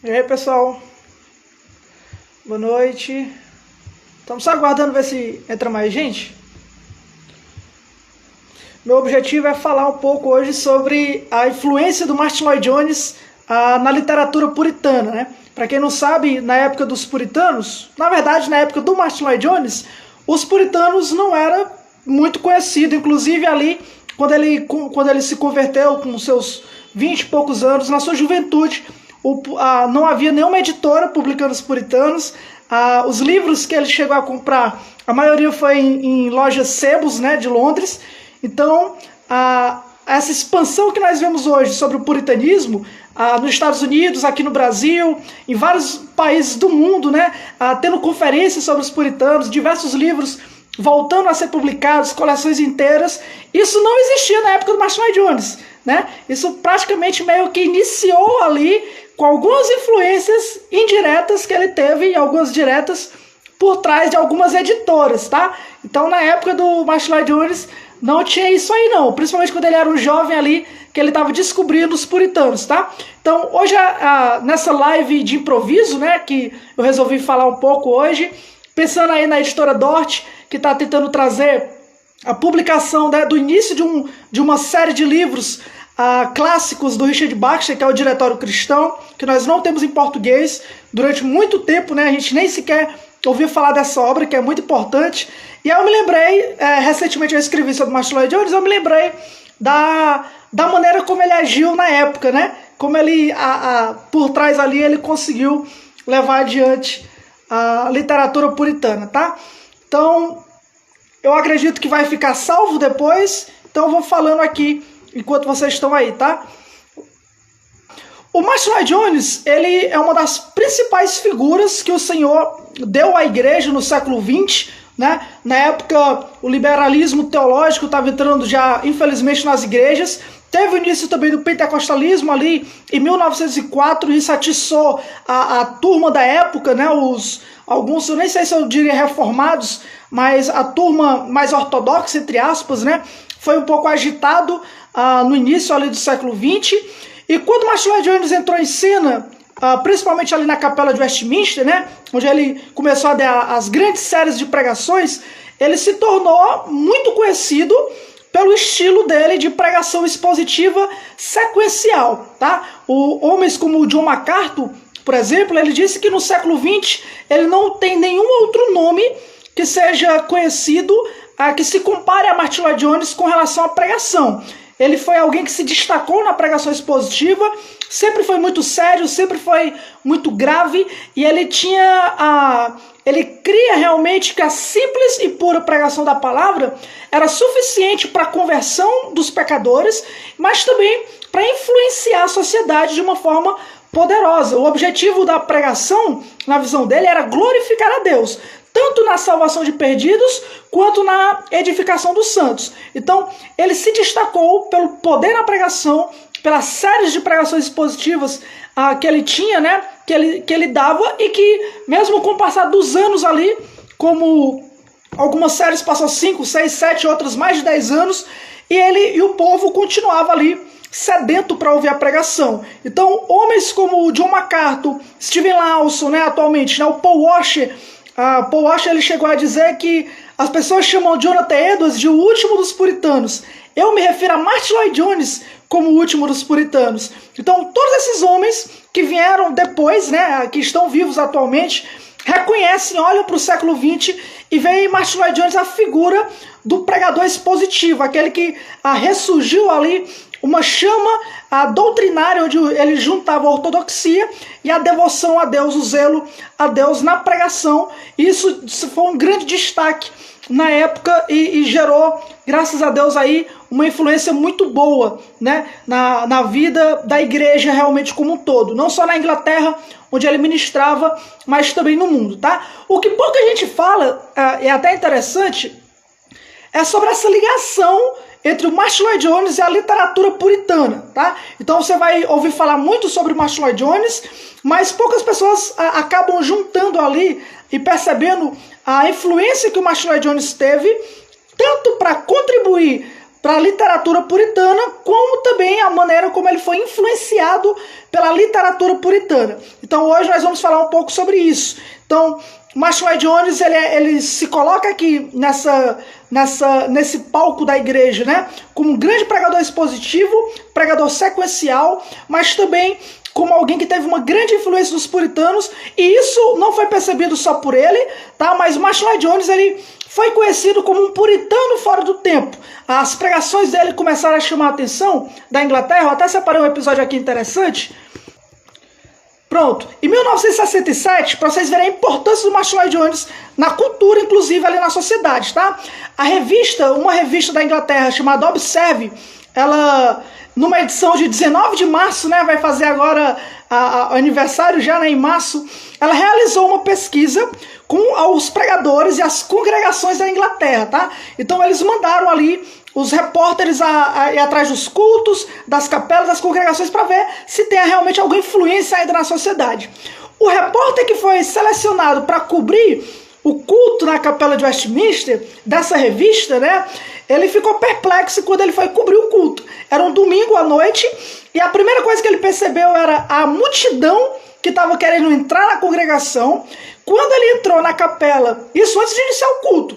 E aí, pessoal, boa noite. Estamos só aguardando ver se entra mais gente. Meu objetivo é falar um pouco hoje sobre a influência do Martyn Lloyd-Jones na literatura puritana, né? Para quem não sabe, na época dos puritanos, na verdade, na época do Martyn Lloyd-Jones, os puritanos não eram muito conhecidos, inclusive ali, quando ele se converteu com seus 20 e poucos anos, na sua juventude, não havia nenhuma editora publicando os puritanos. Os livros que ele chegou a comprar, a maioria foi em lojas sebos, né, de Londres. Então, essa expansão que nós vemos hoje sobre o puritanismo, nos Estados Unidos, aqui no Brasil, em vários países do mundo, né, tendo conferências sobre os puritanos, diversos livros voltando a ser publicados, coleções inteiras, isso não existia na época do Martyn Lloyd-Jones, né? Isso praticamente meio que iniciou ali com algumas influências indiretas que ele teve e algumas diretas por trás de algumas editoras, tá? Então, na época do Martyn Lloyd-Jones, não tinha isso aí não, principalmente quando ele era um jovem ali, que ele estava descobrindo os puritanos, tá? Então, hoje, nessa live de improviso, né, que eu resolvi falar um pouco hoje, pensando aí na editora Dort, que está tentando trazer a publicação, né, do início de uma série de livros clássicos do Richard Baxter, que é o Diretório Cristão, que nós não temos em português. Durante muito tempo, né, a gente nem sequer ouviu falar dessa obra, que é muito importante. E aí eu me lembrei, recentemente eu escrevi sobre Martyn Lloyd-Jones, eu me lembrei da maneira como ele agiu na época, né? Como ele, por trás ali, ele conseguiu levar adiante a literatura puritana, tá? Então, eu acredito que vai ficar salvo depois, então eu vou falando aqui enquanto vocês estão aí, tá? O Martyn Lloyd-Jones, ele é uma das principais figuras que o Senhor deu à igreja no século XX, né? Na época, o liberalismo teológico estava entrando já, infelizmente, nas igrejas. Teve o início também do pentecostalismo ali em 1904, e isso atiçou a turma da época, né? Alguns, eu nem sei se eu diria reformados, mas a turma mais ortodoxa, entre aspas, né? Foi um pouco agitado no início ali do século XX. E quando Martyn Lloyd-Jones entrou em cena, principalmente ali na Capela de Westminster, né, onde ele começou a dar as grandes séries de pregações, ele se tornou muito conhecido pelo estilo dele de pregação expositiva sequencial, tá? Homens como o John MacArthur, por exemplo, ele disse que no século XX ele não tem nenhum outro nome que seja conhecido, que se compare a Martyn Lloyd-Jones com relação à pregação. Ele foi alguém que se destacou na pregação expositiva, sempre foi muito sério, sempre foi muito grave, e ele cria realmente que a simples e pura pregação da palavra era suficiente para a conversão dos pecadores, mas também para influenciar a sociedade de uma forma poderosa. O objetivo da pregação, na visão dele, era glorificar a Deus, tanto na salvação de perdidos, quanto na edificação dos santos. Então, ele se destacou pelo poder na pregação, pelas séries de pregações expositivas que ele tinha, né, que ele dava, e que, mesmo com o passar dos anos ali, como algumas séries passam 5, 6, 7, outras mais de 10 anos, e o povo continuava ali sedento para ouvir a pregação. Então, homens como o John MacArthur, Steven Lawson, né, atualmente, né, o Paul Washer, Paul Washer, ele chegou a dizer que as pessoas chamam Jonathan Edwards de o último dos puritanos. Eu me refiro a Martyn Lloyd-Jones como o último dos puritanos. Então, todos esses homens que vieram depois, né, que estão vivos atualmente, reconhecem, olham para o século XX e veem em Martyn Lloyd-Jones a figura do pregador expositivo, aquele que ressurgiu ali uma chama doutrinária, onde ele juntava a ortodoxia e a devoção a Deus, o zelo a Deus na pregação. Isso foi um grande destaque na época e gerou, graças a Deus, aí uma influência muito boa, né, na vida da igreja realmente como um todo. Não só na Inglaterra, onde ele ministrava, mas também no mundo, tá? O que pouca gente fala, é até interessante, é sobre essa ligação entre o Martyn Lloyd-Jones e a literatura puritana, tá? Então você vai ouvir falar muito sobre o Martyn Lloyd-Jones, mas poucas pessoas acabam juntando ali e percebendo a influência que o Martyn Lloyd-Jones teve, tanto para contribuir para a literatura puritana, como também a maneira como ele foi influenciado pela literatura puritana. Então hoje nós vamos falar um pouco sobre isso. Então, Martyn Lloyd-Jones, ele se coloca aqui nesse palco da igreja, né, como um grande pregador expositivo, pregador sequencial, mas também como alguém que teve uma grande influência dos puritanos, e isso não foi percebido só por ele, tá? Mas o Martyn Lloyd-Jones, ele foi conhecido como um puritano fora do tempo. As pregações dele começaram a chamar a atenção da Inglaterra. Eu até separei um episódio aqui interessante. Pronto. Em 1967, para vocês verem a importância do Martyn Lloyd-Jones na cultura, inclusive ali na sociedade, tá? Uma revista da Inglaterra chamada Observe, ela, numa edição de 19 de março, né, vai fazer agora o aniversário já, né, em março, ela realizou uma pesquisa com os pregadores e as congregações da Inglaterra, tá? Então eles mandaram ali os repórteres ir atrás dos cultos, das capelas, das congregações, para ver se tem realmente alguma influência ainda na sociedade. O repórter que foi selecionado para cobrir o culto na capela de Westminster, dessa revista, né, ele ficou perplexo quando ele foi cobrir o culto. Era um domingo à noite, e a primeira coisa que ele percebeu era a multidão que estava querendo entrar na congregação. Quando ele entrou na capela, isso antes de iniciar o culto,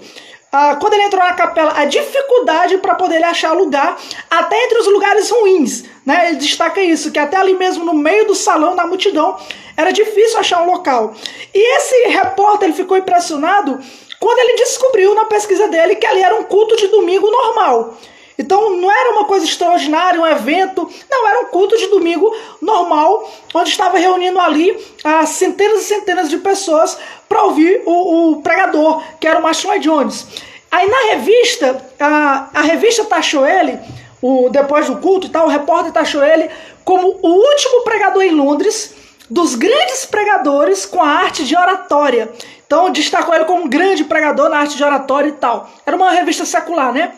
quando ele entrou na capela, a dificuldade para poder achar lugar, até entre os lugares ruins, né? Ele destaca isso, que até ali mesmo no meio do salão, da multidão, era difícil achar um local. E esse repórter, ele ficou impressionado quando ele descobriu na pesquisa dele que ali era um culto de domingo normal. Então não era uma coisa extraordinária, um evento, não, era um culto de domingo normal, onde estava reunindo ali centenas e centenas de pessoas para ouvir o pregador, que era o Martyn Lloyd-Jones. Aí na revista, a revista taxou ele, depois do culto e tal, o repórter taxou ele como o último pregador em Londres, dos grandes pregadores com a arte de oratória. Então destacou ele como um grande pregador na arte de oratória e tal. Era uma revista secular, né?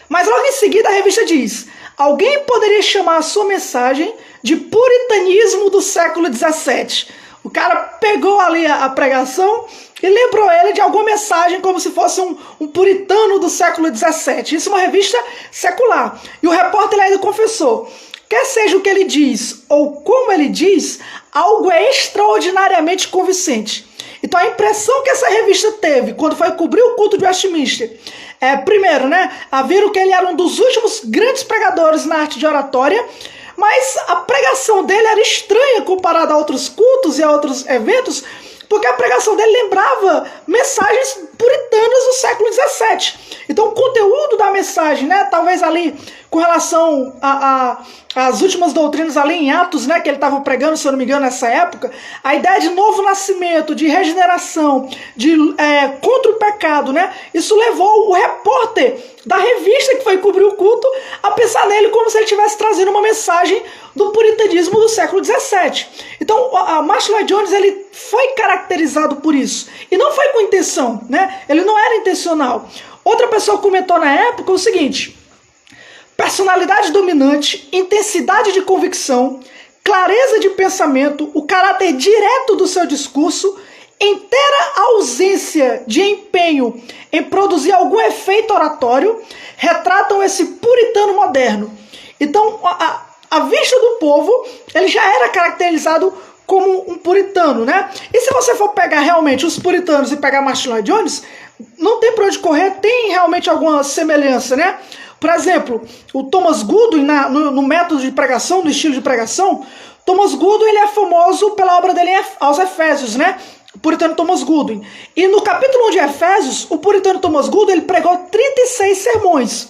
Mas logo em seguida a revista diz: alguém poderia chamar a sua mensagem de puritanismo do século XVII. O cara pegou ali a pregação e lembrou ele de alguma mensagem como se fosse um puritano do século XVII. Isso é uma revista secular. E o repórter ainda confessou: quer seja o que ele diz ou como ele diz, algo é extraordinariamente convincente. Então a impressão que essa revista teve quando foi cobrir o culto de Westminster, primeiro, né, viram que ele era um dos últimos grandes pregadores na arte de oratória, mas a pregação dele era estranha comparada a outros cultos e a outros eventos, porque a pregação dele lembrava mensagens puritanas do século XVII. Então o conteúdo da mensagem, né, talvez ali com relação às últimas doutrinas ali em Atos, né, que ele estava pregando, se eu não me engano, nessa época, a ideia de novo nascimento, de regeneração, contra o pecado, né, isso levou o repórter da revista que foi cobrir o culto a pensar nele como se ele estivesse trazendo uma mensagem do puritanismo do século XVII. Então, Martyn Lloyd-Jones, ele foi caracterizado por isso. E não foi com intenção, né? Ele não era intencional. Outra pessoa comentou na época o seguinte: personalidade dominante, intensidade de convicção, clareza de pensamento, o caráter direto do seu discurso, inteira ausência de empenho em produzir algum efeito oratório, retratam esse puritano moderno. Então, à vista do povo, ele já era caracterizado como um puritano, né? E se você for pegar realmente os puritanos e pegar Martyn Lloyd-Jones, não tem para onde correr, tem realmente alguma semelhança, né? Por exemplo, o Thomas Goodwin, no método de pregação, no estilo de pregação, Thomas Goodwin, ele é famoso pela obra dele aos Efésios, né? O puritano Thomas Goodwin. E no capítulo 1 de Efésios, o puritano Thomas Goodwin, ele pregou 36 sermões.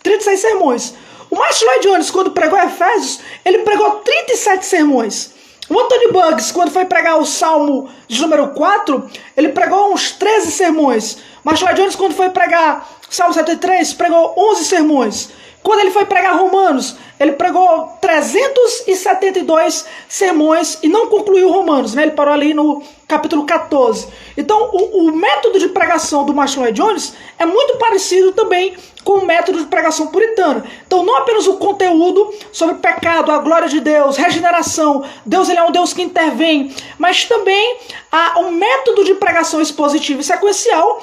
36 sermões. O Martyn Lloyd-Jones, quando pregou Efésios, ele pregou 37 sermões. O Anthony Buggs, quando foi pregar o Salmo de número 4, ele pregou uns 13 sermões. Martyn Lloyd-Jones, quando foi pregar o Salmo 73, pregou 11 sermões. Quando ele foi pregar Romanos, ele pregou 372 sermões e não concluiu Romanos, né? Ele parou ali no capítulo 14. Então, o método de pregação do Martyn Lloyd-Jones é muito parecido também com o método de pregação puritana. Então, não apenas o conteúdo sobre pecado, a glória de Deus, regeneração, Deus ele é um Deus que intervém, mas também o método de pregação expositiva e sequencial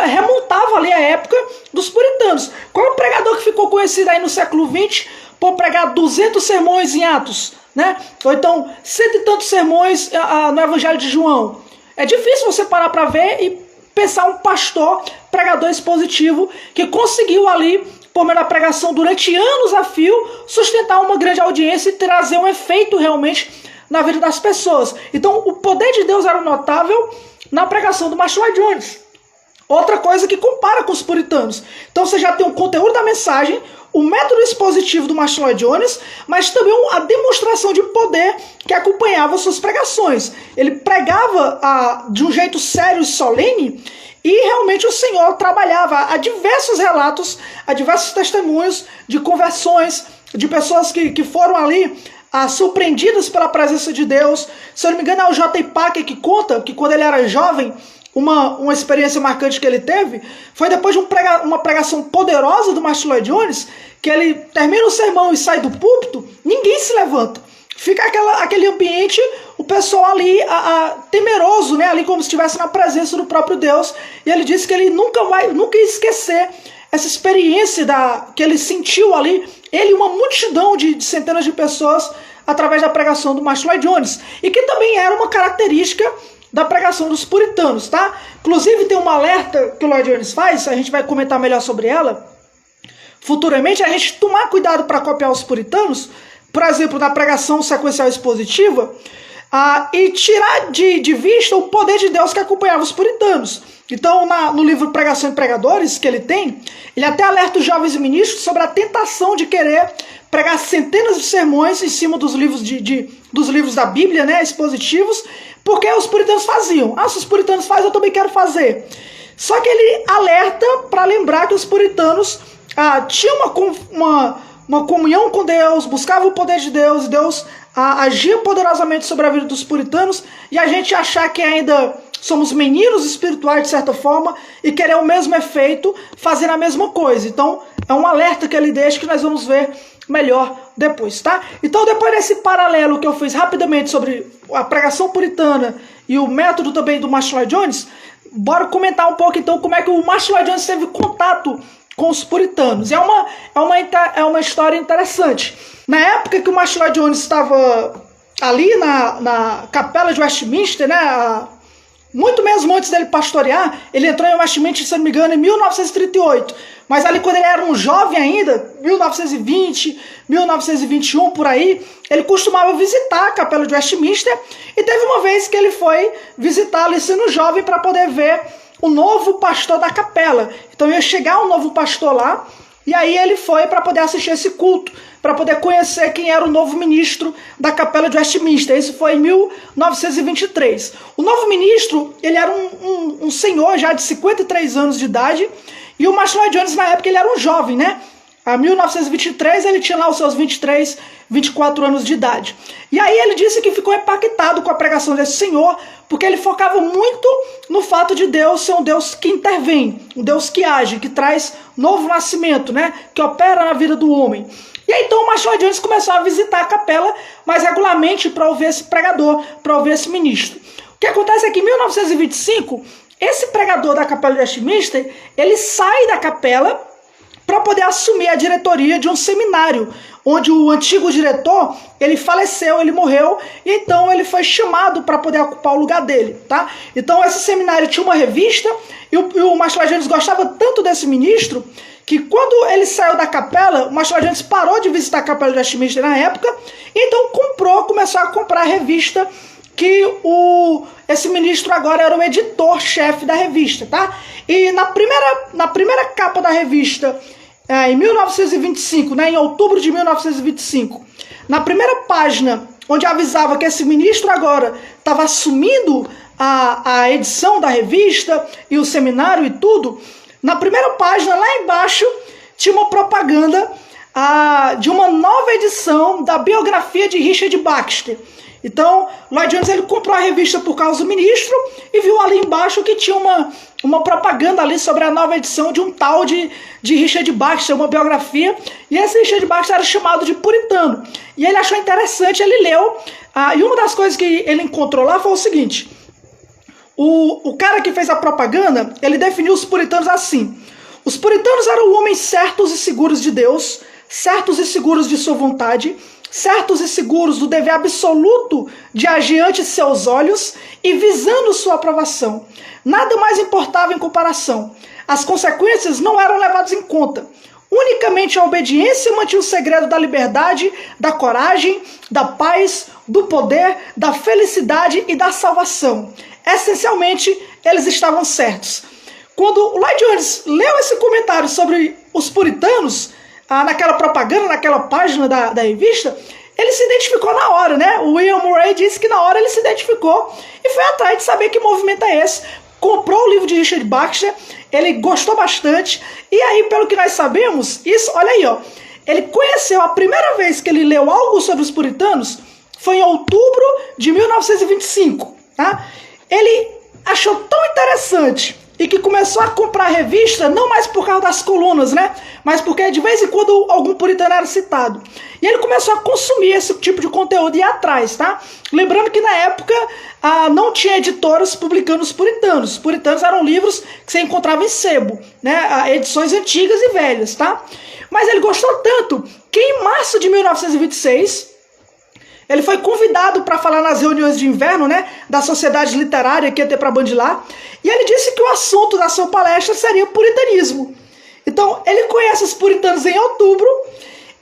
remontava ali a época dos puritanos. Qual é o pregador que ficou conhecido aí no século XX por pregar 200 sermões em Atos, né? Ou então, 100 e tantos sermões no Evangelho de João? É difícil você parar para ver e pensar um pastor, pregador expositivo, que conseguiu ali, por meio da pregação durante anos a fio, sustentar uma grande audiência e trazer um efeito realmente na vida das pessoas. Então, o poder de Deus era notável na pregação do Martyn Lloyd-Jones. Outra coisa que compara com os puritanos. Então, você já tem o conteúdo da mensagem, o método expositivo do Martyn Lloyd-Jones, mas também a demonstração de poder que acompanhava suas pregações. Ele pregava de um jeito sério e solene, e realmente o Senhor trabalhava a diversos relatos, a diversos testemunhos de conversões, de pessoas que foram ali surpreendidas pela presença de Deus. Se eu não me engano, é o J. Packer que conta que quando ele era jovem, uma experiência marcante que ele teve foi depois de uma pregação poderosa do Martyn Lloyd-Jones, que ele termina o sermão e sai do púlpito, ninguém se levanta. Fica aquele ambiente, o pessoal ali temeroso, né? Ali como se estivesse na presença do próprio Deus. E ele disse que ele nunca ia esquecer essa experiência que ele sentiu ali, ele e uma multidão de centenas de pessoas, através da pregação do Martyn Lloyd-Jones. E que também era uma característica da pregação dos puritanos, tá? Inclusive tem uma alerta que o Lloyd-Jones faz, a gente vai comentar melhor sobre ela futuramente, a gente tomar cuidado para copiar os puritanos, por exemplo, na pregação sequencial expositiva, e tirar de vista o poder de Deus que acompanhava os puritanos. Então, no livro Pregação e Pregadores, que ele tem, ele até alerta os jovens ministros sobre a tentação de querer pregar centenas de sermões em cima dos livros, dos livros da Bíblia, né, expositivos, porque os puritanos faziam. Se os puritanos fazem, eu também quero fazer. Só que ele alerta para lembrar que os puritanos tinham uma comunhão com Deus, buscavam o poder de Deus, e Deus agia poderosamente sobre a vida dos puritanos, e a gente achar que ainda somos meninos espirituais de certa forma e querer o mesmo efeito, fazer a mesma coisa. Então é um alerta que ele deixa que nós vamos ver melhor depois, tá? Então, depois desse paralelo que eu fiz rapidamente sobre a pregação puritana e o método também do Martyn Lloyd-Jones, bora comentar um pouco então como é que o Martyn Lloyd-Jones teve contato com os puritanos. É uma história interessante. Na época que o Martyn Lloyd-Jones estava ali na capela de Westminster, né, muito mesmo antes dele pastorear, ele entrou em Westminster, se não me engano, em 1938. Mas ali quando ele era um jovem ainda, 1920, 1921, por aí, ele costumava visitar a capela de Westminster, e teve uma vez que ele foi visitar ali sendo jovem para poder ver o novo pastor da capela. Então ia chegar um novo pastor lá, e aí ele foi para poder assistir esse culto, para poder conhecer quem era o novo ministro da capela de Westminster. Isso foi em 1923. O novo ministro, ele era um senhor já de 53 anos de idade, e o Martyn Lloyd-Jones na época ele era um jovem, né? Em 1923 ele tinha lá os seus 23, 24 anos de idade. E aí ele disse que ficou impactado com a pregação desse senhor, porque ele focava muito no fato de Deus ser um Deus que intervém, um Deus que age, que traz novo nascimento, né? Que opera na vida do homem. E aí então o Martyn Lloyd-Jones começou a visitar a capela mais regularmente para ouvir esse pregador, para ouvir esse ministro. O que acontece é que em 1925, esse pregador da capela de Westminster, ele sai da capela para poder assumir a diretoria de um seminário, onde o antigo diretor, ele faleceu, ele morreu, e então ele foi chamado para poder ocupar o lugar dele, tá? Então esse seminário tinha uma revista, e o Martyn Lloyd-Jones gostava tanto desse ministro, que quando ele saiu da capela, o Martyn Lloyd-Jones parou de visitar a capela de Westminster na época, e então começou a comprar a revista, que esse ministro agora era o editor-chefe da revista, tá? E na primeira capa da revista, em 1925, né, em outubro de 1925, na primeira página, onde avisava que esse ministro agora estava assumindo a edição da revista e o seminário e tudo, na primeira página, lá embaixo, tinha uma propaganda de uma nova edição da biografia de Richard Baxter. Então, Lloyd Jones ele comprou a revista por causa do ministro e viu ali embaixo que tinha uma propaganda ali sobre a nova edição de um tal de Richard Baxter, uma biografia. E esse Richard Baxter era chamado de puritano. E ele achou interessante, ele leu. E uma das coisas que ele encontrou lá foi o seguinte. O cara que fez a propaganda, ele definiu os puritanos assim. Os puritanos eram homens certos e seguros de Deus, certos e seguros de sua vontade, certos e seguros do dever absoluto de agir ante seus olhos e visando sua aprovação. Nada mais importava em comparação. As consequências não eram levadas em conta. Unicamente a obediência mantinha o segredo da liberdade, da coragem, da paz, do poder, da felicidade e da salvação. Essencialmente, eles estavam certos. Quando o Lloyd Jones leu esse comentário sobre os puritanos, naquela propaganda, naquela página da revista, ele se identificou na hora, né? O William Murray disse que na hora ele se identificou e foi atrás de saber que movimento é esse. Comprou o livro de Richard Baxter, ele gostou bastante, e aí, pelo que nós sabemos, isso, olha aí, ó, ele conheceu a primeira vez que ele leu algo sobre os puritanos, foi em outubro de 1925, tá? Ele achou tão interessante e que começou a comprar a revista, não mais por causa das colunas, né? Mas porque de vez em quando algum puritano era citado. E ele começou a consumir esse tipo de conteúdo e ir atrás, tá? Lembrando que na época não tinha editoras publicando os puritanos. Os puritanos eram livros que você encontrava em sebo, né? Edições antigas e velhas, tá? Mas ele gostou tanto que em março de 1926... ele foi convidado para falar nas reuniões de inverno, né, da sociedade literária que ia ter para Bandilar, e ele disse que o assunto da sua palestra seria o puritanismo. Então, ele conhece os puritanos em outubro,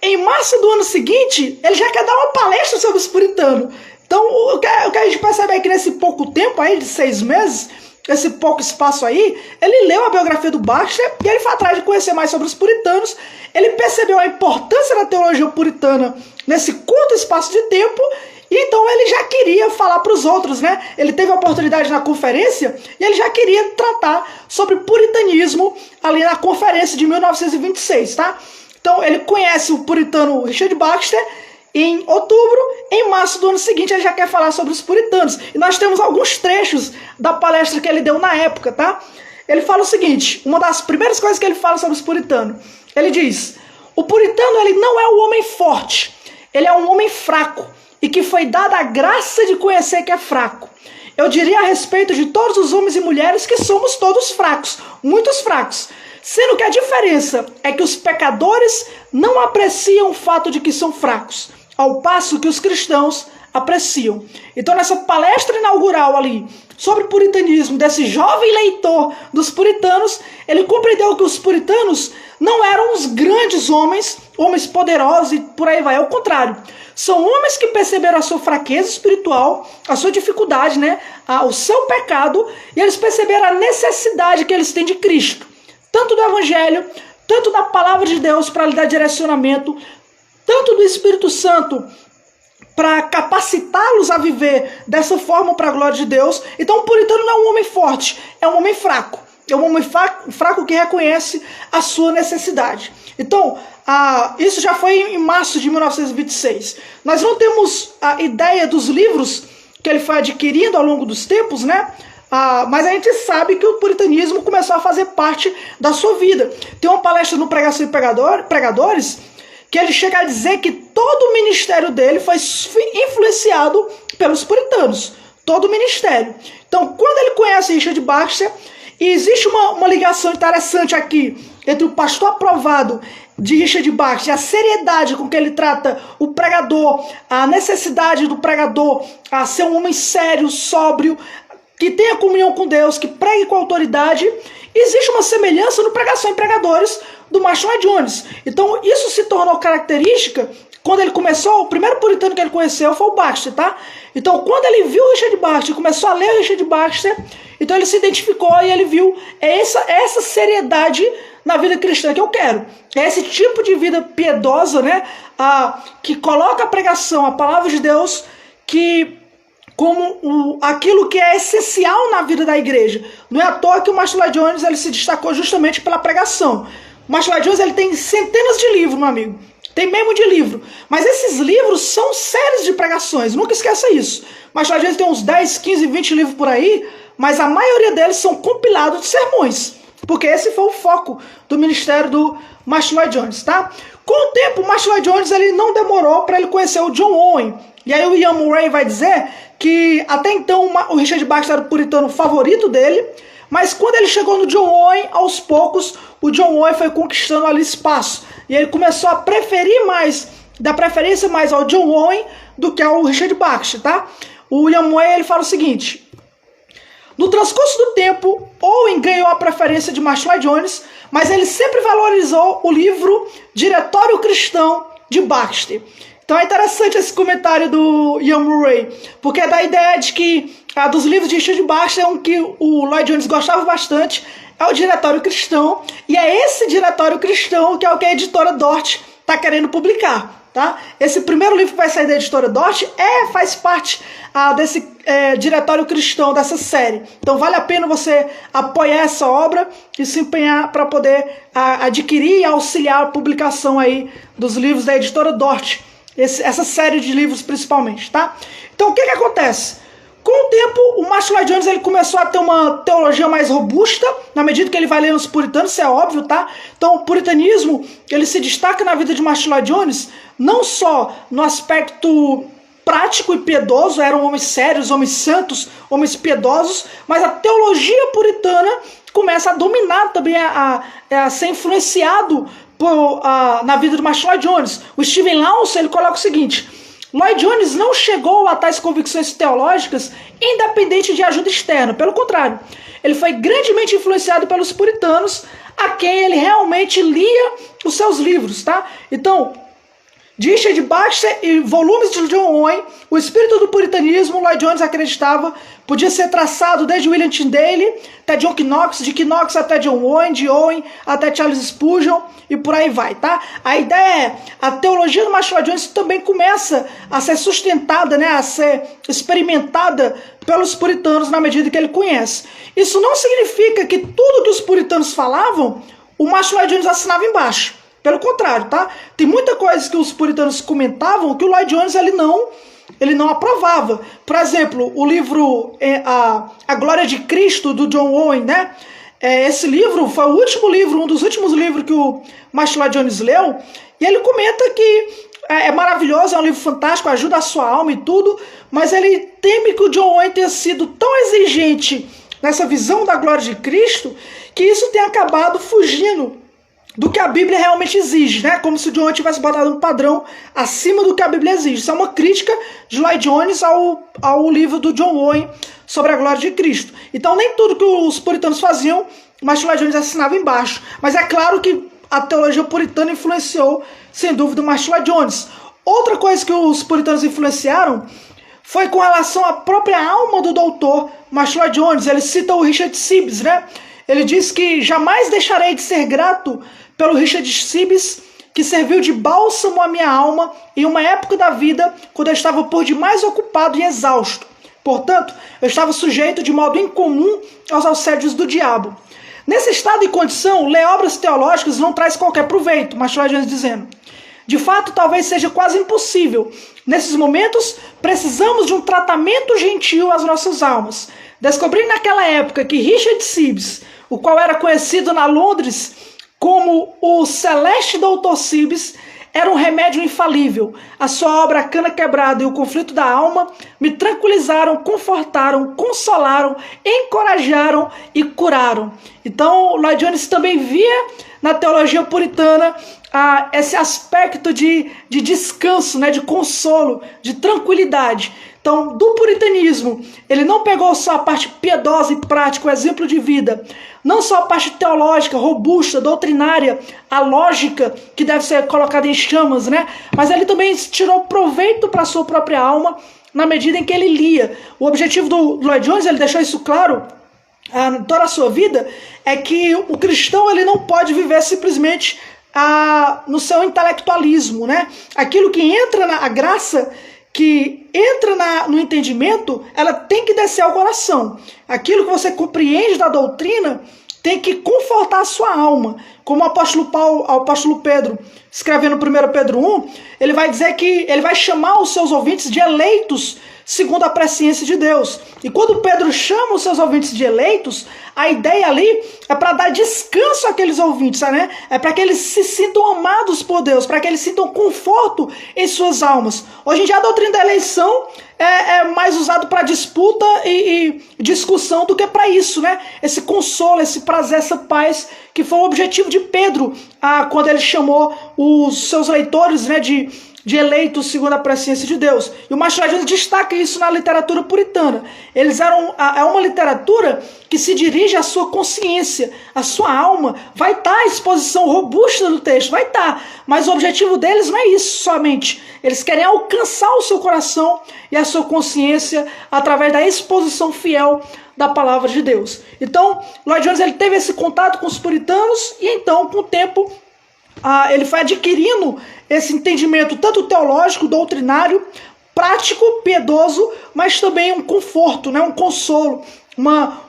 em março do ano seguinte, ele já quer dar uma palestra sobre os puritanos. Então, o que a gente percebe é que nesse pouco tempo aí, de 6 meses, esse pouco espaço aí, ele leu a biografia do Baxter e ele foi atrás de conhecer mais sobre os puritanos. Ele percebeu a importância da teologia puritana nesse curto espaço de tempo e então ele já queria falar para os outros, né? Ele teve a oportunidade na conferência e ele já queria tratar sobre puritanismo ali na conferência de 1926, tá? Então ele conhece o puritano Richard Baxter em outubro, em março do ano seguinte ele já quer falar sobre os puritanos. E nós temos alguns trechos da palestra que ele deu na época, tá? Ele fala o seguinte, uma das primeiras coisas que ele fala sobre os puritanos, ele diz, o puritano ele não é um homem forte, ele é um homem fraco e que foi dada a graça de conhecer que é fraco. Eu diria a respeito de todos os homens e mulheres que somos todos fracos, muitos fracos, sendo que a diferença é que os pecadores não apreciam o fato de que são fracos, ao passo que os cristãos apreciam. Então nessa palestra inaugural ali sobre o puritanismo desse jovem leitor dos puritanos, ele compreendeu que os puritanos não eram os grandes homens poderosos e por aí vai, ao contrário. São homens que perceberam a sua fraqueza espiritual, a sua dificuldade, né, o seu pecado, e eles perceberam a necessidade que eles têm de Cristo. Tanto do Evangelho, tanto da Palavra de Deus para lhe dar direcionamento, tanto do Espírito Santo para capacitá-los a viver dessa forma para a glória de Deus. Então o puritano não é um homem forte, é um homem fraco. É um homem fraco que reconhece a sua necessidade. Então, isso já foi em março de 1926. Nós não temos a ideia dos livros que ele foi adquirindo ao longo dos tempos, né? Mas a gente sabe que o puritanismo começou a fazer parte da sua vida. Tem uma palestra no Pregação e Pregadores que ele chega a dizer que todo o ministério dele foi influenciado pelos puritanos. Todo o ministério. Então, quando ele conhece Richard Baxter, e existe uma ligação interessante aqui entre o pastor aprovado de Richard Baxter, a seriedade com que ele trata o pregador, a necessidade do pregador a ser um homem sério, sóbrio, que tenha comunhão com Deus, que pregue com autoridade. Existe uma semelhança no Pregação e Pregadores do Martin Lloyd Jones. Então isso se tornou característica quando ele começou. O primeiro puritano que ele conheceu foi o Baxter, tá? Então quando ele viu o Richard Baxter, começou a ler o Richard Baxter, então ele se identificou e ele viu essa seriedade na vida cristã que eu quero. É esse tipo de vida piedosa, né? Que coloca a pregação, a palavra de Deus, como aquilo que é essencial na vida da igreja. Não é à toa que o Martin Lloyd Jones ele se destacou justamente pela pregação. O Martin Lloyd Jones ele tem centenas de livros, meu amigo. tem meio de livro. Mas esses livros são séries de pregações, nunca esqueça isso. Martin Lloyd Jones tem uns 10, 15, 20 livros por aí, mas a maioria deles são compilados de sermões. Porque esse foi o foco do ministério do Martin Lloyd Jones, tá? Com o tempo, o Martin Lloyd Jones ele não demorou para ele conhecer o John Owen. E aí o Ian Murray vai dizer que até então o Richard Baxter era o puritano favorito dele, mas quando ele chegou no John Owen, aos poucos, o John Owen foi conquistando ali espaço. E ele começou a preferir mais, dar preferência mais ao John Owen do que ao Richard Baxter, tá? O William Murray ele fala o seguinte: no transcurso do tempo, Owen ganhou a preferência de Martin Lloyd Jones, mas ele sempre valorizou o livro Diretório Cristão de Baxter. Então é interessante esse comentário do Ian Murray, porque dá a ideia de que dos livros de Richard Baxter, um que o Lloyd Jones gostava bastante é o Diretório Cristão, e é esse Diretório Cristão que é o que a editora Dort está querendo publicar. Tá? Esse primeiro livro que vai sair da editora Dort faz parte desse Diretório Cristão, dessa série. Então vale a pena você apoiar essa obra e se empenhar para poder adquirir e auxiliar a publicação aí dos livros da editora Dort, essa série de livros principalmente. Tá? Então o que acontece? Com o tempo, o Martin Lloyd Jones ele começou a ter uma teologia mais robusta, na medida que ele vai lendo os puritanos, isso é óbvio, tá? Então o puritanismo, ele se destaca na vida de Martin Lloyd Jones, não só no aspecto prático e piedoso, eram homens sérios, homens santos, homens piedosos, mas a teologia puritana começa a dominar também, a ser influenciado na vida de Martin Lloyd Jones. O Stephen Lawson, ele coloca o seguinte: Lloyd Jones não chegou a tais convicções teológicas independente de ajuda externa. Pelo contrário, ele foi grandemente influenciado pelos puritanos, a quem ele realmente lia os seus livros, tá? Então, de Richard Baxter e volumes de John Owen, o espírito do puritanismo, Lloyd Jones acreditava, podia ser traçado desde William Tyndale até John Knox, de Knox até John Owen, de Owen até Charles Spurgeon e por aí vai, tá? A ideia é, a teologia do Martin Lloyd Jones também começa a ser sustentada, né, a ser experimentada pelos puritanos na medida que ele conhece. Isso não significa que tudo que os puritanos falavam, o Martin Lloyd Jones assinava embaixo. Pelo contrário, tá? Tem muita coisa que os puritanos comentavam que o Lloyd Jones ele não aprovava. Por exemplo, o livro A Glória de Cristo, do John Owen, né? Esse livro foi o último livro, um dos últimos livros que o Martin Lloyd Jones leu, e ele comenta que é maravilhoso, é um livro fantástico, ajuda a sua alma e tudo, mas ele teme que o John Owen tenha sido tão exigente nessa visão da glória de Cristo, que isso tenha acabado fugindo do que a Bíblia realmente exige, né? Como se o John Owen tivesse botado um padrão acima do que a Bíblia exige. Isso é uma crítica de Lloyd Jones ao livro do John Owen sobre a glória de Cristo. Então nem tudo que os puritanos faziam, Martin Lloyd Jones assinava embaixo. Mas é claro que a teologia puritana influenciou, sem dúvida, o Martin Lloyd Jones. Outra coisa que os puritanos influenciaram foi com relação à própria alma do doutor Martin Lloyd Jones. Ele cita o Richard Sibbes, né? Ele diz que jamais deixarei de ser grato pelo Richard Sibbes, que serviu de bálsamo à minha alma em uma época da vida quando eu estava por demais ocupado e exausto. Portanto, eu estava sujeito de modo incomum aos assédios do diabo. Nesse estado e condição, ler obras teológicas não traz qualquer proveito, Martin Lloyd Jones dizendo. De fato, talvez seja quase impossível. Nesses momentos, precisamos de um tratamento gentil às nossas almas. Descobri naquela época que Richard Sibbes, o qual era conhecido na Londres como o Celeste Doutor Sibbes, era um remédio infalível. A sua obra Cana Quebrada e o Conflito da Alma me tranquilizaram, confortaram, consolaram, encorajaram e curaram. Então, Lloyd Jones também via na teologia puritana esse aspecto de descanso, né, de consolo, de tranquilidade. Então, do puritanismo, ele não pegou só a parte piedosa e prática, o exemplo de vida, não só a parte teológica, robusta, doutrinária, a lógica que deve ser colocada em chamas, né? Mas ele também tirou proveito para a sua própria alma na medida em que ele lia. O objetivo do Lloyd Jones, ele deixou isso claro toda a sua vida, é que o cristão ele não pode viver simplesmente no seu intelectualismo, né? Aquilo que entra a graça que entra no entendimento, ela tem que descer ao coração. Aquilo que você compreende da doutrina tem que confortar a sua alma. Como o apóstolo Pedro, escrevendo 1 Pedro 1, ele vai dizer que ele vai chamar os seus ouvintes de eleitos segundo a presciência de Deus. E quando Pedro chama os seus ouvintes de eleitos, a ideia ali é para dar descanso àqueles ouvintes, né? É para que eles se sintam amados por Deus, para que eles sintam conforto em suas almas. Hoje em dia a doutrina da eleição é mais usado para disputa e discussão do que para isso, né? Esse consolo, esse prazer, essa paz, que foi o objetivo de Pedro quando ele chamou os seus leitores, né, de eleitos segundo a presciência de Deus. E o Martin Lloyd Jones destaca isso na literatura puritana. Eles é uma literatura que se dirige à sua consciência, à sua alma. Vai estar a exposição robusta do texto, vai estar. Mas o objetivo deles não é isso somente. Eles querem alcançar o seu coração e a sua consciência através da exposição fiel da palavra de Deus. Então, Lloyd Jones ele teve esse contato com os puritanos e então, com o tempo, ele foi adquirindo esse entendimento tanto teológico, doutrinário, prático, piedoso, mas também um conforto, né? Um consolo,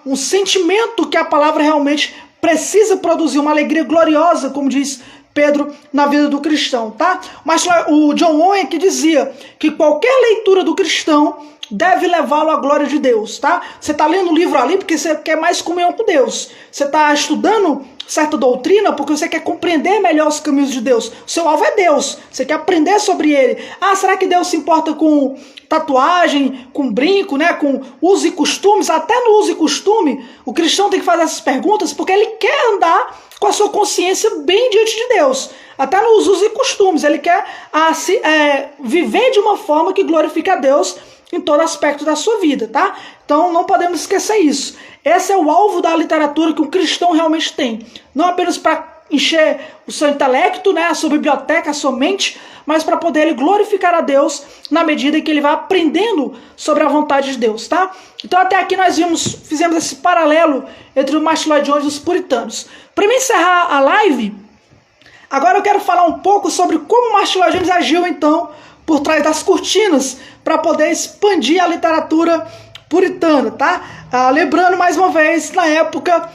um sentimento que a palavra realmente precisa produzir, uma alegria gloriosa, como diz Pedro, na vida do cristão, tá? Mas o John Owen que dizia que qualquer leitura do cristão deve levá-lo à glória de Deus, tá? Você está lendo o livro ali porque você quer mais comunhão com Deus. Você está estudando certa doutrina porque você quer compreender melhor os caminhos de Deus. O seu alvo é Deus. Você quer aprender sobre ele. Será que Deus se importa com tatuagem, com brinco, né? Com uso e costumes? Até no uso e costume, o cristão tem que fazer essas perguntas porque ele quer andar com a sua consciência bem diante de Deus. Até nos usos e costumes. Ele quer viver de uma forma que glorifique a Deus em todo aspecto da sua vida, tá? Então não podemos esquecer isso. Esse é o alvo da literatura que um cristão realmente tem. Não apenas para encher o seu intelecto, né, a sua biblioteca, a sua mente, mas para poder ele glorificar a Deus na medida em que ele vai aprendendo sobre a vontade de Deus, tá? Então até aqui nós fizemos esse paralelo entre o Martin Lloyd Jones e os puritanos. Para me encerrar a live, agora eu quero falar um pouco sobre como Martin Lloyd Jones agiu então por trás das cortinas para poder expandir a literatura puritana, tá? Lembrando mais uma vez, na época,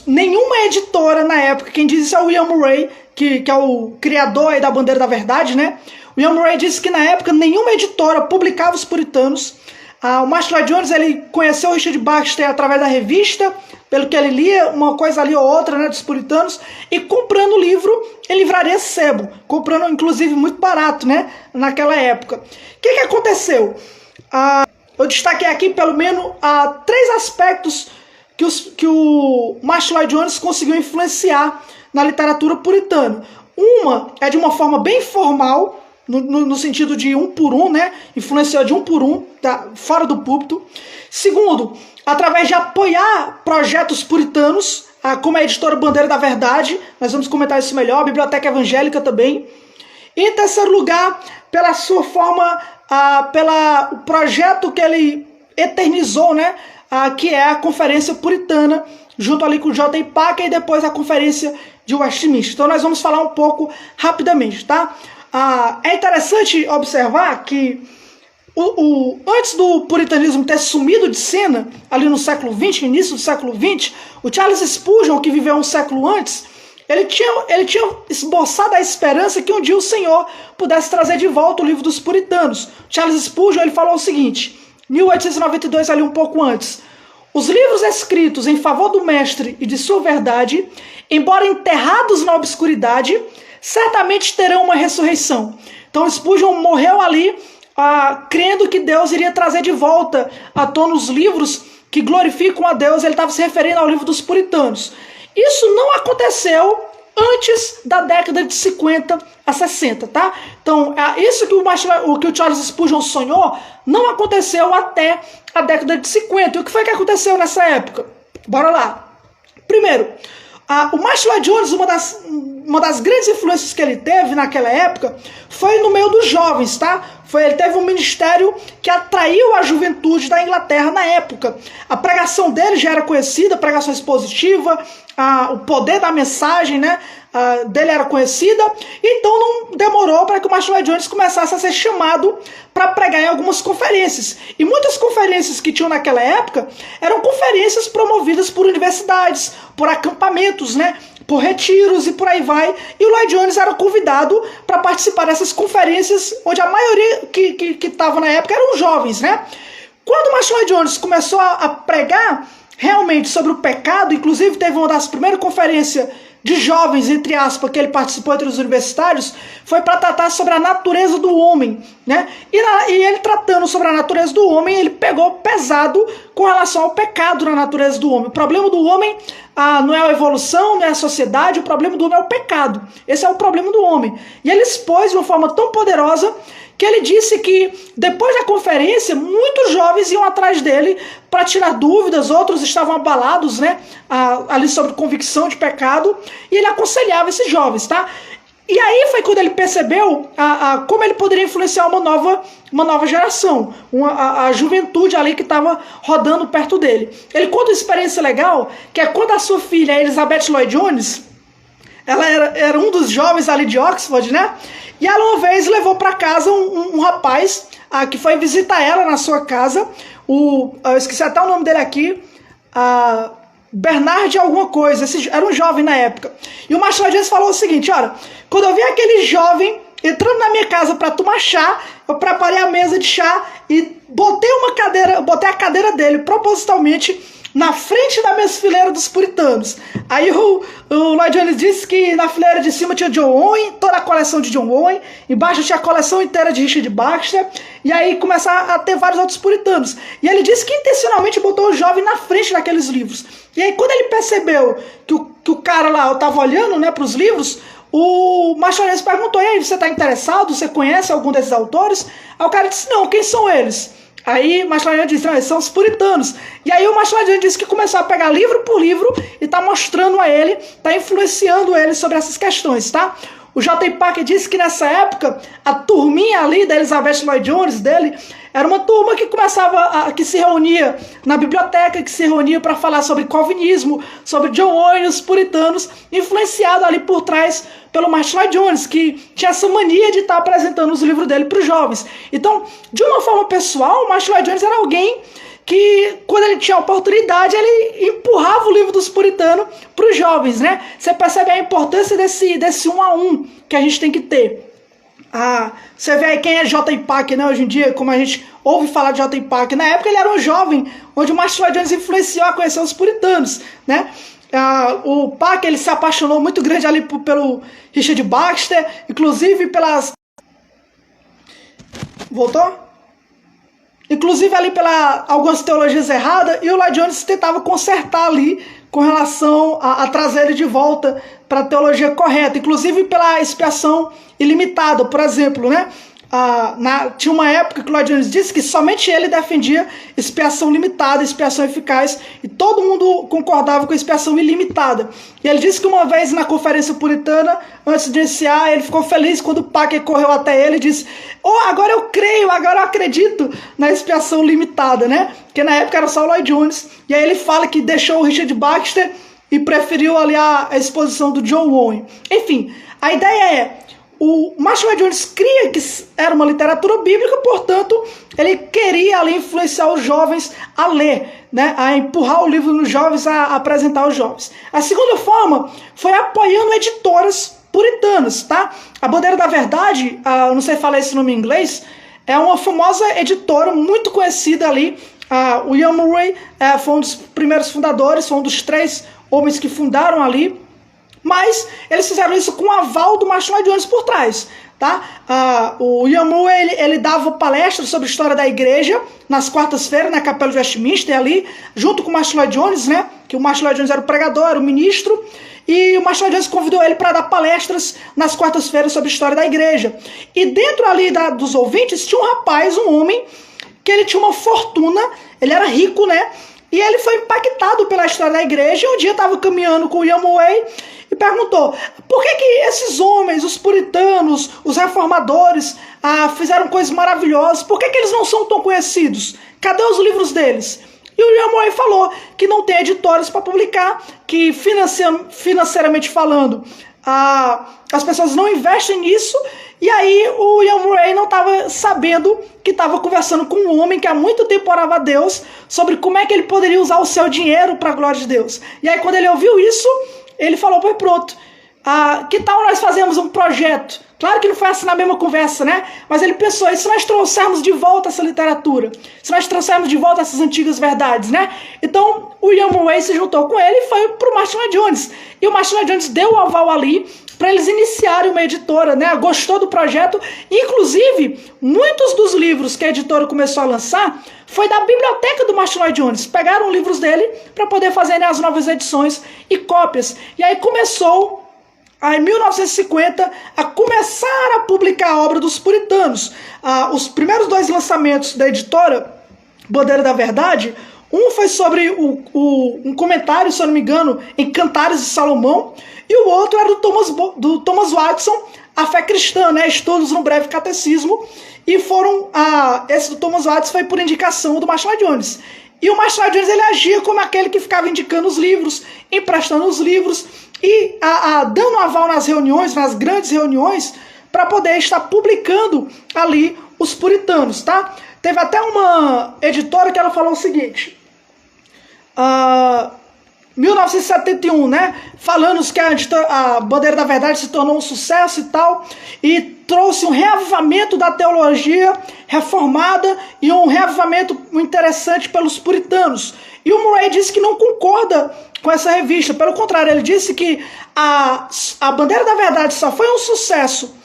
nenhuma editora na época, quem diz isso é o William Murray, que é o criador aí da Bandeira da Verdade, né? O William Murray disse que na época nenhuma editora publicava os puritanos. O Martin Lloyd Jones ele conheceu o Richard Baxter através da revista, pelo que ele lia uma coisa ali ou outra, né, dos puritanos, e comprando o livro em livraria sebo, comprando inclusive muito barato, né, naquela época. O que aconteceu? Eu destaquei aqui pelo menos 3 aspectos que o Martin Lloyd Jones conseguiu influenciar na literatura puritana. Uma é de uma forma bem formal, no sentido de um por um, né? Influenciou de um por um, fora do púlpito. Segundo, através de apoiar projetos puritanos, como a editora Bandeira da Verdade, nós vamos comentar isso melhor, a Biblioteca Evangélica também. E em terceiro lugar, pela sua forma, pelo projeto que ele eternizou, né? Que é a Conferência Puritana, junto ali com o J. Packer e depois a Conferência de Westminster. Então nós vamos falar um pouco rapidamente, tá? É interessante observar que antes do puritanismo ter sumido de cena, ali no século XX, início do século XX, o Charles Spurgeon, que viveu um século antes, ele tinha esboçado a esperança que um dia o Senhor pudesse trazer de volta o livro dos puritanos. Charles Spurgeon ele falou o seguinte, 1892, ali um pouco antes: os livros escritos em favor do mestre e de sua verdade, embora enterrados na obscuridade, certamente terão uma ressurreição. Então Spurgeon morreu ali crendo que Deus iria trazer de volta à tona os livros que glorificam a Deus. Ele estava se referindo ao livro dos puritanos. Isso não aconteceu antes da década de 50 a 60, tá? Então, isso que o Charles Spurgeon sonhou não aconteceu até a década de 50. E o que foi que aconteceu nessa época? Bora lá. Primeiro, o Martin Lloyd Jones, uma das uma das grandes influências que ele teve naquela época foi no meio dos jovens, tá? Ele teve um ministério que atraiu a juventude da Inglaterra na época. A pregação dele já era conhecida, pregação expositiva, o poder da mensagem, né, dele era conhecida, então não demorou para que o Martyn Lloyd-Jones começasse a ser chamado para pregar em algumas conferências. E muitas conferências que tinham naquela época eram conferências promovidas por universidades, por acampamentos, né, por retiros e por aí vai. E o Lloyd-Jones era convidado para participar dessas conferências, onde a maioria que estava na época eram jovens, né? Quando o Martyn Lloyd-Jones começou a pregar realmente sobre o pecado, inclusive teve uma das primeiras conferências de jovens, entre aspas, que ele participou entre os universitários, foi para tratar sobre a natureza do homem, né? E ele tratando sobre a natureza do homem, ele pegou pesado com relação ao pecado na natureza do homem. O problema do homem não é a evolução, não é a sociedade, o problema do homem é o pecado. Esse é o problema do homem. E ele expôs de uma forma tão poderosa que ele disse que depois da conferência, muitos jovens iam atrás dele para tirar dúvidas, outros estavam abalados, né, ali sobre convicção de pecado, e ele aconselhava esses jovens, tá? E aí foi quando ele percebeu como ele poderia influenciar uma nova geração, a juventude ali que estava rodando perto dele. Ele conta uma experiência legal, que é quando a sua filha, Elizabeth Lloyd-Jones, ela era um dos jovens ali de Oxford, né? E ela uma vez levou para casa um rapaz que foi visitar ela na sua casa. Eu esqueci até o nome dele aqui. Bernard alguma coisa. Era um jovem na época. E o Martyn Lloyd-Jones falou o seguinte: olha, quando eu vi aquele jovem entrando na minha casa para tomar chá, eu preparei a mesa de chá e botei a cadeira dele propositalmente na frente da minha fileira dos puritanos. Aí o Lloyd-Jones disse que na fileira de cima tinha John Owen, toda a coleção de John Owen, embaixo tinha a coleção inteira de Richard Baxter, e aí começar a ter vários outros puritanos. E ele disse que intencionalmente botou o jovem na frente daqueles livros. E aí quando ele percebeu que o cara lá estava olhando, né, para os livros, o Martyn Lloyd-Jones perguntou: e aí, você está interessado? Você conhece algum desses autores? Aí o cara disse: não, quem são eles? Aí o Martyn Lloyd-Jones disse: não, eles são os puritanos. E aí o Martyn Lloyd-Jones disse que começou a pegar livro por livro e está mostrando a ele, está influenciando ele sobre essas questões, tá? O J. Packer disse que nessa época, a turminha ali da Elizabeth Lloyd-Jones, dele, era uma turma que que se reunia na biblioteca, que se reunia para falar sobre calvinismo, sobre John Owen, os puritanos, influenciado ali por trás pelo Martyn Lloyd-Jones, que tinha essa mania de estar apresentando os livros dele para os jovens. Então, de uma forma pessoal, o Martyn Lloyd-Jones era alguém que, quando ele tinha oportunidade, ele empurrava o livro dos puritanos para os jovens, né? Você percebe a importância desse 1 a 1 que a gente tem que ter. Você vê aí quem é J. Packer, né, hoje em dia, como a gente ouve falar de J. Packer. Na época ele era um jovem, onde o Martyn Lloyd-Jones influenciou a conhecer os puritanos, né? O Packer, ele se apaixonou muito grande ali pelo Richard Baxter, inclusive pelas... Voltou? Inclusive ali algumas teologias erradas, e o Lloyd-Jones tentava consertar ali com relação a trazer ele de volta para a teologia correta, inclusive pela expiação ilimitada, por exemplo, né? Tinha uma época que o Lloyd-Jones disse que somente ele defendia expiação limitada, expiação eficaz, e todo mundo concordava com a expiação ilimitada. E ele disse que uma vez na conferência puritana, antes de iniciar, ele ficou feliz quando o Packer correu até ele e disse: agora eu creio, agora eu acredito na expiação limitada, né? Porque na época era só o Lloyd-Jones. E aí ele fala que deixou o Richard Baxter e preferiu ali a exposição do John Owen. Enfim, a ideia é: o Martyn Lloyd-Jones cria que era uma literatura bíblica, portanto, ele queria ali influenciar os jovens a ler, né, a empurrar o livro nos jovens, a apresentar aos jovens. A segunda forma foi apoiando editoras puritanas, tá? A Bandeira da Verdade, eu não sei falar esse nome em inglês, é uma famosa editora muito conhecida ali. O Ian Murray foi um dos primeiros fundadores, foi um dos 3 homens que fundaram ali. Mas eles fizeram isso com o aval do Martyn Lloyd-Jones por trás, tá? O Ian Murray, ele dava palestras sobre a história da igreja nas quartas-feiras na Capela de Westminster ali, junto com o Martyn Lloyd-Jones, né? Que o Martyn Lloyd-Jones era o pregador, era o ministro, e o Martyn Lloyd-Jones convidou ele para dar palestras nas quartas-feiras sobre a história da igreja. E dentro ali dos ouvintes tinha um rapaz, um homem, que ele tinha uma fortuna, ele era rico, né? E ele foi impactado pela história da igreja. Um dia estava caminhando com o Ian Murray e perguntou: por que esses homens, os puritanos, os reformadores, fizeram coisas maravilhosas? Por que eles não são tão conhecidos? Cadê os livros deles? E o William Murray falou que não tem editoras para publicar, que financeiramente falando, as pessoas não investem nisso. E aí o William Murray não estava sabendo que estava conversando com um homem que há muito tempo orava a Deus sobre como é que ele poderia usar o seu dinheiro para a glória de Deus. E aí quando ele ouviu isso, ele falou: pois pronto, que tal nós fazermos um projeto? Claro que não foi assim na mesma conversa, né? Mas ele pensou: e se nós trouxermos de volta essa literatura? Se nós trouxermos de volta essas antigas verdades, né? Então o William Murray se juntou com ele e foi para o Martin Lloyd Jones. E o Martin Lloyd Jones deu o aval ali para eles iniciarem uma editora, né? Gostou do projeto. Inclusive, muitos dos livros que a editora começou a lançar foi da biblioteca do Martin Lloyd Jones. Pegaram livros dele para poder fazer, né, as novas edições e cópias. E aí começou, em 1950, a começar a publicar a obra dos puritanos. Os primeiros 2 lançamentos da editora, Bandeira da Verdade, um foi sobre um comentário, se eu não me engano, em Cantares de Salomão, e o outro era do Thomas Watson, A Fé Cristã, né? Estudos no Breve Catecismo, e esse do Thomas Watson foi por indicação do Martin Lloyd Jones. E o Martin Lloyd Jones, ele agia como aquele que ficava indicando os livros, emprestando os livros, e dando aval nas reuniões, nas grandes reuniões, para poder estar publicando ali os puritanos, tá? Teve até uma editora que ela falou o seguinte, 1971, né? Falando que a Bandeira da Verdade se tornou um sucesso e tal, e trouxe um reavivamento da teologia reformada e um reavivamento interessante pelos puritanos. E o Murray disse que não concorda com essa revista. Pelo contrário, ele disse que a Bandeira da Verdade só foi um sucesso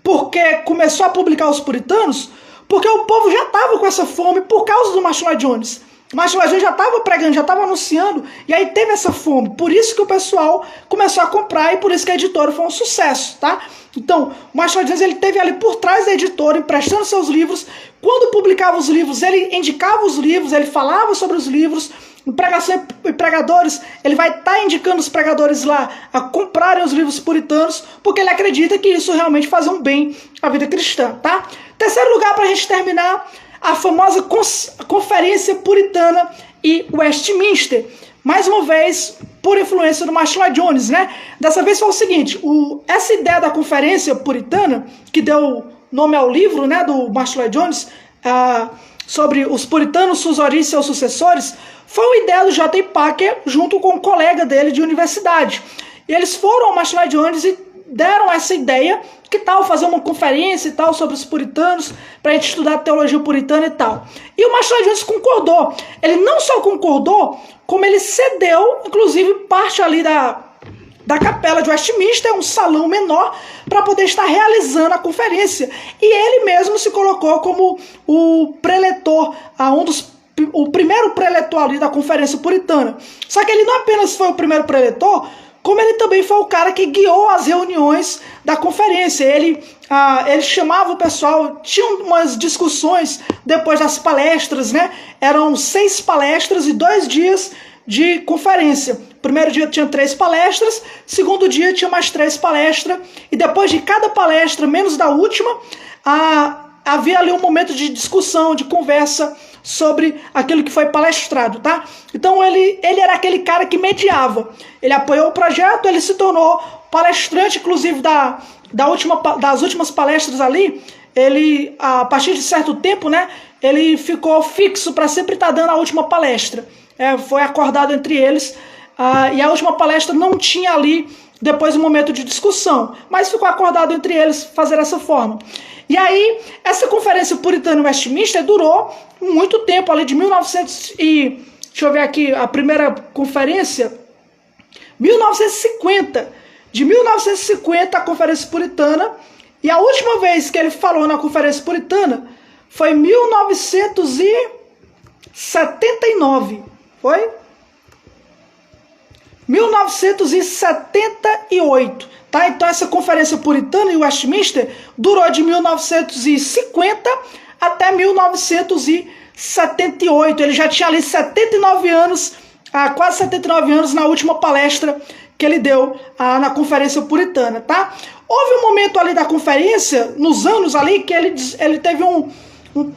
porque começou a publicar os puritanos, porque o povo já estava com essa fome por causa do Martin Lloyd Jones. O Martin Lloyd Jones já estava pregando, já estava anunciando, e aí teve essa fome. Por isso que o pessoal começou a comprar e por isso que a editora foi um sucesso, tá? Então, o Martin Lloyd Jones, ele teve ali por trás da editora, emprestando seus livros. Quando publicava os livros, ele indicava os livros, ele falava sobre os livros. Em pregação e pregadores, ele vai estar indicando os pregadores lá a comprarem os livros puritanos, porque ele acredita que isso realmente faz um bem à vida cristã, tá? Terceiro lugar, para a gente terminar, a famosa Conferência Puritana e Westminster. Mais uma vez, por influência do Martin Lloyd Jones, né? Dessa vez foi o seguinte, essa ideia da Conferência Puritana, que deu nome ao livro, né, do Martin Lloyd Jones, sobre os puritanos, suas origens e seus sucessores, foi uma ideia do J. Packer junto com um colega dele de universidade. E eles foram ao Martin Lloyd Jones e deram essa ideia, que tal fazer uma conferência e tal sobre os puritanos, para a gente estudar a teologia puritana e tal. E o Martin Lloyd Jones concordou. Ele não só concordou, como ele cedeu, inclusive, parte ali da capela de Westminster, um salão menor, para poder estar realizando a conferência. E ele mesmo se colocou como o preletor, o primeiro preletor ali da Conferência Puritana. Só que ele não apenas foi o primeiro preletor, como ele também foi o cara que guiou as reuniões da conferência. Ele chamava o pessoal, tinha umas discussões depois das palestras, né? Eram 6 palestras e 2 dias de conferência. Primeiro dia tinha 3 palestras, segundo dia tinha mais 3 palestras, e depois de cada palestra, menos da última, havia ali um momento de discussão, de conversa sobre aquilo que foi palestrado, tá? Então ele era aquele cara que mediava. Ele apoiou o projeto, ele se tornou palestrante, inclusive das últimas palestras ali. Ele, a partir de certo tempo, né, ele ficou fixo para sempre estar dando a última palestra. Foi acordado entre eles, e a última palestra não tinha ali depois um momento de discussão, mas ficou acordado entre eles fazer dessa forma. E aí, essa conferência puritana em Westminster durou muito tempo, ali de 1900 e... Deixa eu ver aqui, a primeira conferência, 1950. De 1950, a conferência puritana, e a última vez que ele falou na conferência puritana foi em 1979. Foi? 1978, tá? Então essa conferência puritana em Westminster durou de 1950 até 1978. Ele já tinha ali 79 anos, quase 79 anos na última palestra que ele deu na Conferência Puritana, tá? Houve um momento ali da conferência, nos anos ali, que ele teve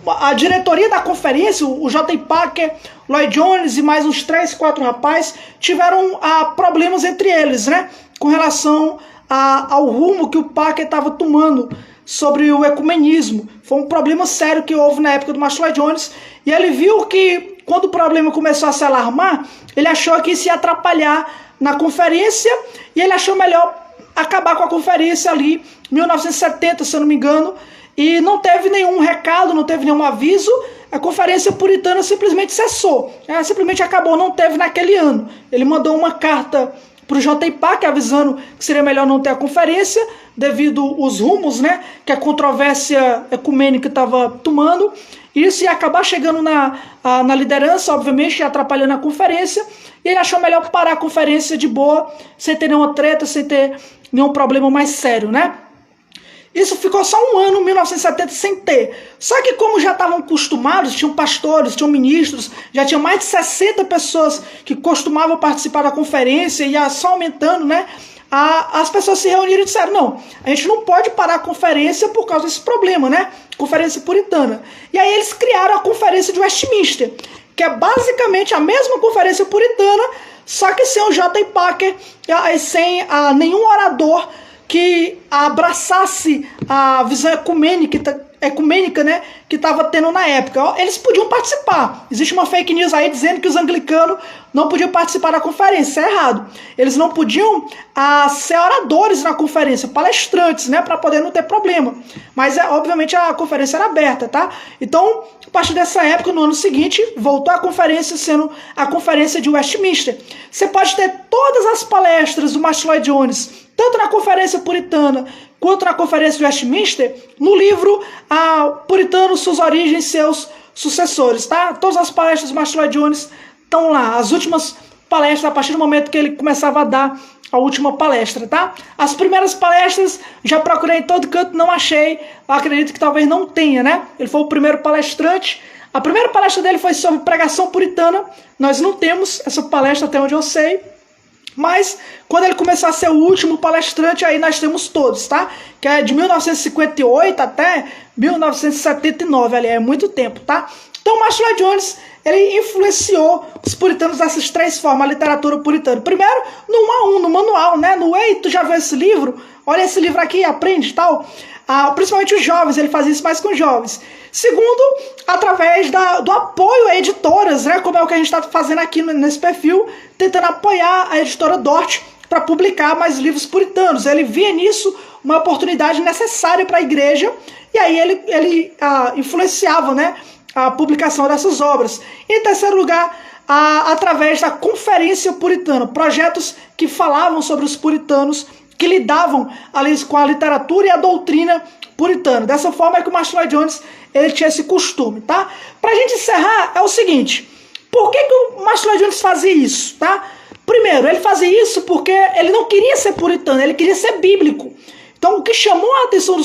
a diretoria da conferência, o J. Packer, Lloyd Jones e mais uns 3, 4 rapazes, tiveram problemas entre eles, né? Com relação ao rumo que o Packer estava tomando sobre o ecumenismo. Foi um problema sério que houve na época do Martin Lloyd Jones, e ele viu que quando o problema começou a se alarmar, ele achou que isso ia atrapalhar na conferência, e ele achou melhor acabar com a conferência ali, em 1970, se eu não me engano, e não teve nenhum recado, não teve nenhum aviso, a Conferência Puritana simplesmente cessou, simplesmente acabou, não teve naquele ano. Ele mandou uma carta para o J. Packer avisando que seria melhor não ter a conferência, devido aos rumos, né, que a controvérsia ecumênica estava tomando. Isso ia acabar chegando na liderança, obviamente, atrapalhando a conferência, e ele achou melhor parar a conferência de boa, sem ter nenhuma treta, sem ter nenhum problema mais sério, né? Isso ficou só um ano, 1970, sem ter. Só que como já estavam acostumados, tinham pastores, tinham ministros, já tinha mais de 60 pessoas que costumavam participar da conferência, e ia só aumentando, né? As pessoas se reuniram e disseram, não, a gente não pode parar a conferência por causa desse problema, né? Conferência Puritana. E aí eles criaram a Conferência de Westminster, que é basicamente a mesma Conferência Puritana, só que sem o J. Packer e sem nenhum orador que abraçasse a visão ecumênica, né, que estava tendo na época. Eles podiam participar. Existe uma fake news aí dizendo que os anglicanos não podiam participar da conferência. Isso é errado. Eles não podiam ser oradores na conferência, palestrantes, né, para poder não ter problema. Mas, obviamente, a conferência era aberta, tá? Então, a partir dessa época, no ano seguinte, voltou a conferência sendo a Conferência de Westminster. Você pode ter todas as palestras do Martin Lloyd Jones, tanto na Conferência Puritana quanto na Conferência de Westminster, no livro Puritano, Suas Origens e Seus Sucessores, tá? Todas as palestras do Martin Lloyd Jones estão lá, as últimas palestras, a partir do momento que ele começava a dar a última palestra, tá? As primeiras palestras, já procurei em todo canto, não achei, acredito que talvez não tenha, né? Ele foi o primeiro palestrante. A primeira palestra dele foi sobre pregação puritana, nós não temos essa palestra até onde eu sei. Mas, quando ele começar a ser o último palestrante, aí nós temos todos, tá? Que é de 1958 até 1979, ali é muito tempo, tá? Então, Martin Lloyd Jones, ele influenciou os puritanos dessas 3 formas, a literatura puritana. Primeiro, no 1 a 1, no manual, né? No Ei, tu já viu esse livro? Olha esse livro aqui, aprende e tal. Principalmente os jovens, ele fazia isso mais com os jovens. Segundo, através do apoio a editoras, né, como é o que a gente está fazendo aqui nesse perfil, tentando apoiar a editora Dort para publicar mais livros puritanos. Ele via nisso uma oportunidade necessária para a igreja, e aí ele influenciava, né, a publicação dessas obras. E, em terceiro lugar, através da Conferência Puritana, projetos que falavam sobre os puritanos, que lidavam ali com a literatura e a doutrina puritana. Dessa forma é que o Martin Lloyd Jones ele tinha esse costume, tá? Pra gente encerrar, é o seguinte, por que o Martin Lloyd Jones fazia isso, tá? Primeiro, ele fazia isso porque ele não queria ser puritano, ele queria ser bíblico. Então, o que chamou a atenção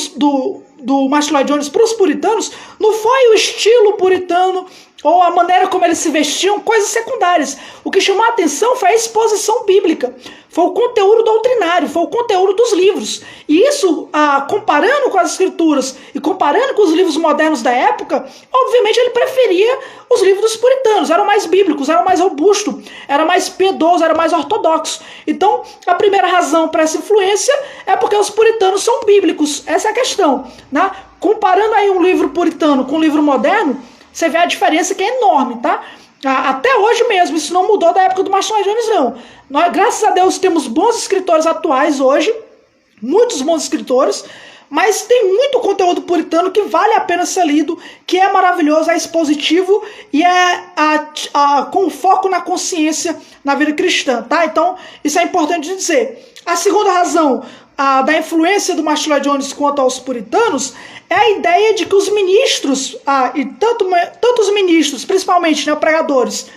do Martin Lloyd Jones para os puritanos não foi o estilo puritano ou a maneira como eles se vestiam, coisas secundárias. O que chamou a atenção foi a exposição bíblica, foi o conteúdo doutrinário, foi o conteúdo dos livros. E isso, comparando com as escrituras e comparando com os livros modernos da época, obviamente ele preferia os livros dos puritanos, eram mais bíblicos, eram mais robustos, era mais piedoso, era mais ortodoxo. Então, a primeira razão para essa influência é porque os puritanos são bíblicos, essa é a questão, né? Comparando aí um livro puritano com um livro moderno, você vê a diferença que é enorme, tá? Até hoje mesmo, isso não mudou da época do Martin Lloyd Jones, não. Nós, graças a Deus, temos bons escritores atuais hoje, muitos bons escritores, mas tem muito conteúdo puritano que vale a pena ser lido, que é maravilhoso, é expositivo e é com foco na consciência na vida cristã, tá? Então, isso é importante dizer. A segunda razão da influência do Martin Lloyd Jones quanto aos puritanos é a ideia de que os ministros, e tanto os ministros, principalmente, né, pregadores,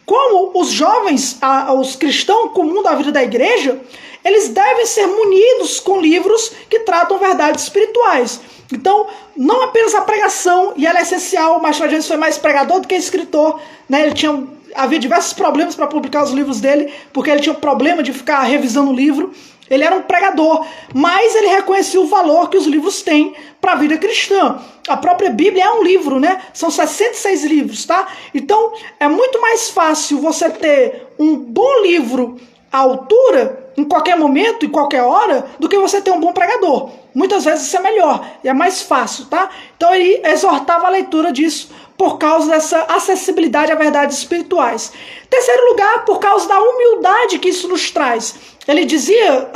como os jovens, os cristãos comum da vida da igreja, eles devem ser munidos com livros que tratam verdades espirituais. Então, não apenas a pregação, e ela é essencial, o Martin Lloyd Jones foi mais pregador do que escritor, né, ele tinha havia diversos problemas para publicar os livros dele, porque ele tinha problema de ficar revisando o livro. Ele era um pregador, mas ele reconhecia o valor que os livros têm para a vida cristã. A própria Bíblia é um livro, né? São 66 livros, tá? Então, é muito mais fácil você ter um bom livro à altura, em qualquer momento, em qualquer hora, do que você ter um bom pregador. Muitas vezes isso é melhor, e é mais fácil, tá? Então, ele exortava a leitura disso por causa dessa acessibilidade a verdades espirituais. Terceiro lugar, por causa da humildade que isso nos traz. Ele dizia,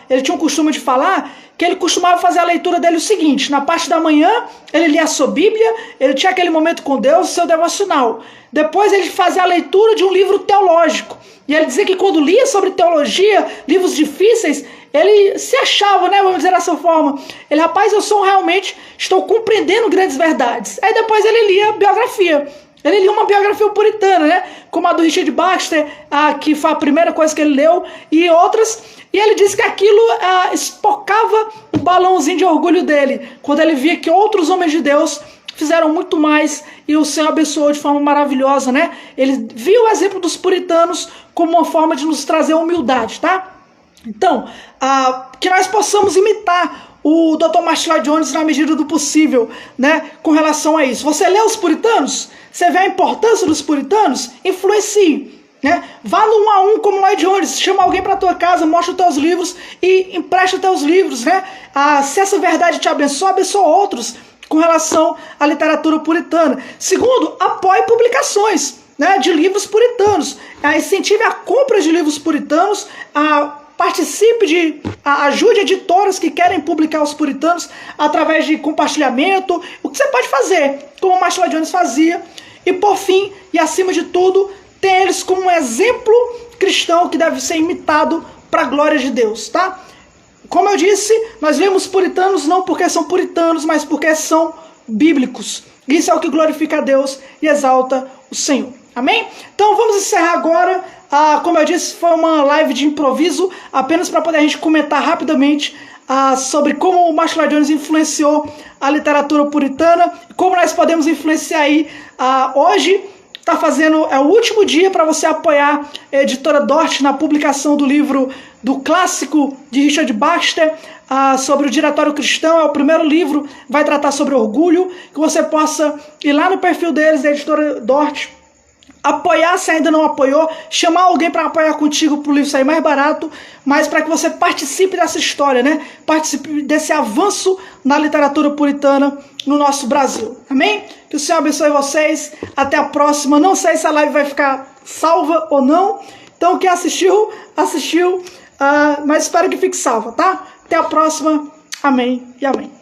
ele tinha um costume de falar, que ele costumava fazer a leitura dele o seguinte: na parte da manhã, ele lia a sua Bíblia, ele tinha aquele momento com Deus, seu devocional. Depois ele fazia a leitura de um livro teológico. E ele dizia que quando lia sobre teologia, livros difíceis, ele se achava, né, vamos dizer dessa forma. Ele, rapaz, realmente estou compreendendo grandes verdades. Aí depois ele lia biografia. Ele lia uma biografia puritana, né, como a do Richard Baxter, que foi a primeira coisa que ele leu, e outras. E ele disse que aquilo espocava o balãozinho de orgulho dele, quando ele via que outros homens de Deus fizeram muito mais e o Senhor abençoou de forma maravilhosa, né? Ele viu o exemplo dos puritanos como uma forma de nos trazer humildade, tá? Então, que nós possamos imitar o Dr. Martyn Lloyd-Jones na medida do possível, né? Com relação a isso. Você lê os puritanos? Você vê a importância dos puritanos? Influencie, né? Vá no 1 a 1 como Lloyd-Jones, chama alguém para tua casa, mostra os teus livros e empresta os teus livros, né? Se essa verdade te abençoa, abençoa outros com relação à literatura puritana. Segundo, apoie publicações, né, de livros puritanos. Incentive a compra de livros puritanos, participe ajude editoras que querem publicar os puritanos através de compartilhamento, o que você pode fazer, como o Martyn Lloyd-Jones fazia. E por fim, e acima de tudo, tem eles como um exemplo cristão que deve ser imitado para a glória de Deus, tá? Como eu disse, nós lemos puritanos não porque são puritanos, mas porque são bíblicos. Isso é o que glorifica a Deus e exalta o Senhor. Amém? Então vamos encerrar agora. Como eu disse, foi uma live de improviso, apenas para poder a gente comentar rapidamente sobre como o Martyn Lloyd-Jones influenciou a literatura puritana, como nós podemos influenciar aí. Hoje é o último dia para você apoiar a editora Dort na publicação do livro do clássico de Richard Baxter, sobre o Diretório Cristão. É o primeiro livro, vai tratar sobre orgulho, que você possa ir lá no perfil deles, da editora Dort, apoiar se ainda não apoiou, chamar alguém para apoiar contigo para o livro sair mais barato, mas para que você participe dessa história, né? Participe desse avanço na literatura puritana no nosso Brasil. Amém? Que o Senhor abençoe vocês. Até a próxima. Não sei se a live vai ficar salva ou não. Então quem assistiu, mas espero que fique salva, tá? Até a próxima. Amém e amém.